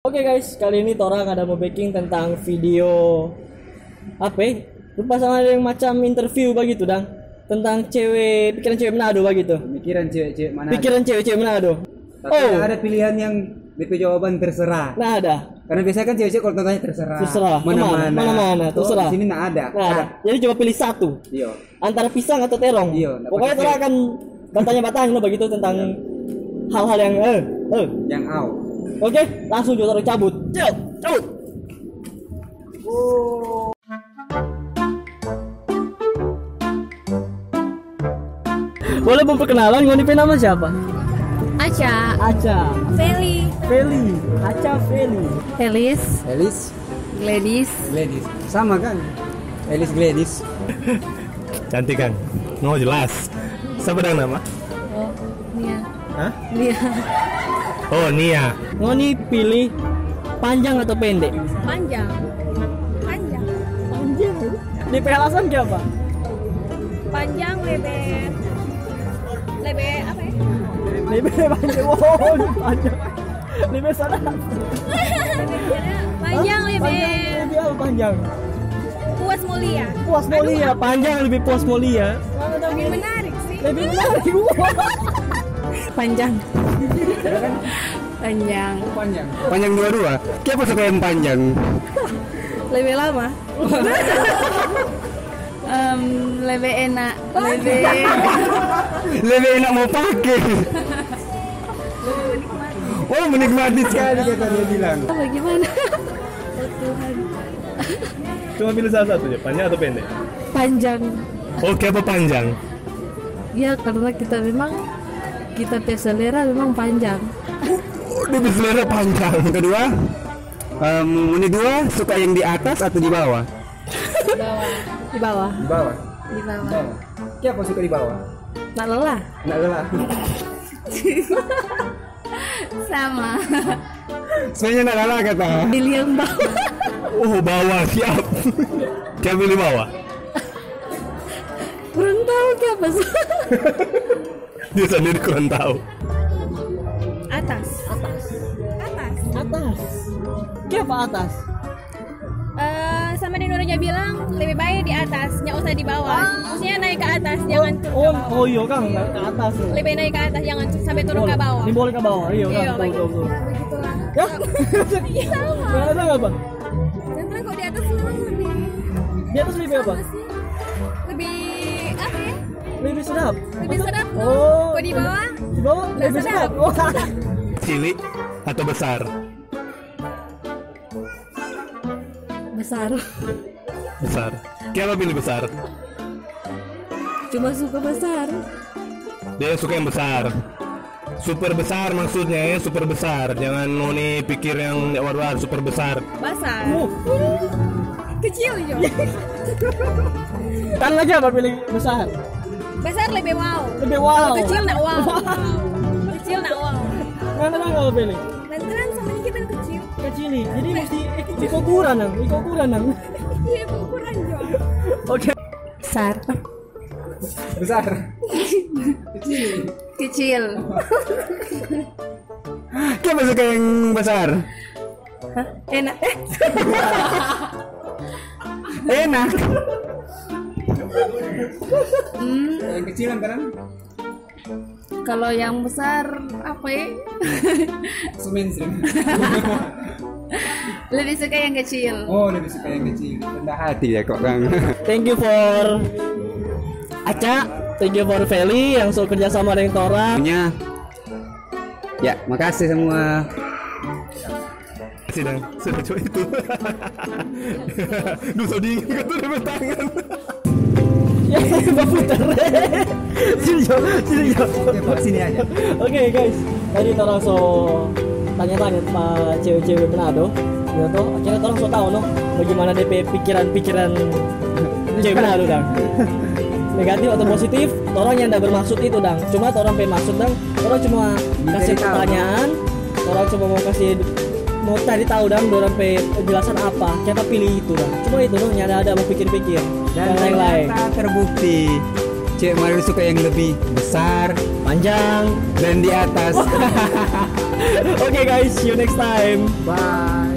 Oke guys, kali ini Torang ada mau baking tentang video apa? Lupa sama yang macam interview begitu dang. Tentang pikiran cewek Manado begitu. Pikiran cewek Manado. Pikiran cewek Manado. Tapi ada pilihan yang DP jawaban terserah. Nah ada. Karena biasanya kan cewek kalau tanya terserah. Terserah. Mana terserah. Di sini nggak ada. Nah ada. Jadi coba pilih satu. Iya. Antara pisang atau terong. Iya. Pokoknya Torang akan bertanya-bertanya lo begitu tentang hal-hal yang Yang out. Oke, langsung Torang cabut. Cabut. Boleh memperkenalan ngoni nama siapa? Aca. Feli. Aca Feli. Elis. Gladys. Sama kan? Elis Gladys. Cantik kan? No jelas. Siapa dang nama? Oh, Nia. Hah? Nia. Oh Nia. Ngoni pilih panjang atau pendek? Panjang. Di alasan apa? Panjang lebih apa ya? Lebih panjang. Oh, panjang. Lebih salah. Panjang lebih Lebih apa panjang? puas mulia. Puas mulia. Panjang lebih puas mulia. Lebih menarik sih. Lebih menarik. Panjang. Panjang dua-dua. Siapa suka yang panjang? Lebih lama. Lebih enak. Lebih enak mau pakai. Oh menikmati sekali kata dia bilang. Bagaimana? Cuma pilih salah satu ya, panjang atau pendek? Panjang. Oke, apa panjang? Ya karena kita selera memang panjang. Oh, dia selera panjang. Kedua, ini dua suka yang di atas atau di bawah? Di bawah. Di bawah. Siapa suka di bawah? Tak lelah. Nggak lelah. Sama. Sebenarnya nggak lelah kata. Pilih yang bawah. Oh, bawah, siap. Siapa pilih bawah? Kurang tahu apa sih. Dia sendiri kurang tahu. Atas. Siapa atas? Sama Denurnya bilang lebih baik di atas, nggak usah di bawah. Maksudnya naik ke atas, jangan turun ke bawah. Oh iya kan, ke atas. Lebih naik ke atas, jangan sampai turun ke bawah. Ini boleh ke bawah. Iya kan, Iya, betul. begitulah. Ya? Iya sama. Kenapa apa? Sebenarnya kok di atas memang lebih Di atas lebih apa? sama sih. Lebih apa ya? Lebih sedap. Lebih sedap. Oh. Kok di bawah? Di bawah lebih sedap. sedap. Oh. Cilik atau besar? Besar. Siapa pilih besar? Cuma suka besar. Dia suka yang besar. Super besar maksudnya ya, super besar. Jangan noni pikir yang war-war, super besar. Besar. Kecil juga. Kan lagi apa pilih besar? Besar lebih wow. Lebih wow. Kecil nak wow. Kecil nak wow. Mana apa pilih? Lantaran sama ini kita kecil. Kecil nih. Jadi mesti ikut ukuran nang. Iya ukuran juga. Oke. Besar. Kecil. Siapa suka yang besar? Enak. Enak. Yang kecil kan? Kalau yang besar apa ya? Mainstream. Lebih suka yang kecil. Oh, lebih suka yang kecil. Rendah hati ya kok Kang. Thank you for Aca. Thank you for Feli yang sudah kerja sama dengan Torang. Ya, makasih semua. Sidang, sudah coba itu. Duh, so dingin kan tuh dengan tangan. Ya, putar. Sini Jo. Sini aja. Oke guys, tadi Torang tanya-tanya sama cewek-cewek Manado. Ya toh, akhirnya Torang tahu no bagaimana DP pikiran cewek Manado dang. Negatif atau positif, Torang yang tidak bermaksud itu dang. Cuma Torang pengen maksud dang. Torang cuma kasih pertanyaan. Torang cuma mau tadi tahu dang. Torang pengen penjelasan apa. Kita pilih itu dang. Cuma itu no, nyada ada mau pikir-pikir. Dan yang lain. terbukti Cewek Mario suka yang lebih besar Panjang. dan di atas. Oke guys, see you next time. Bye.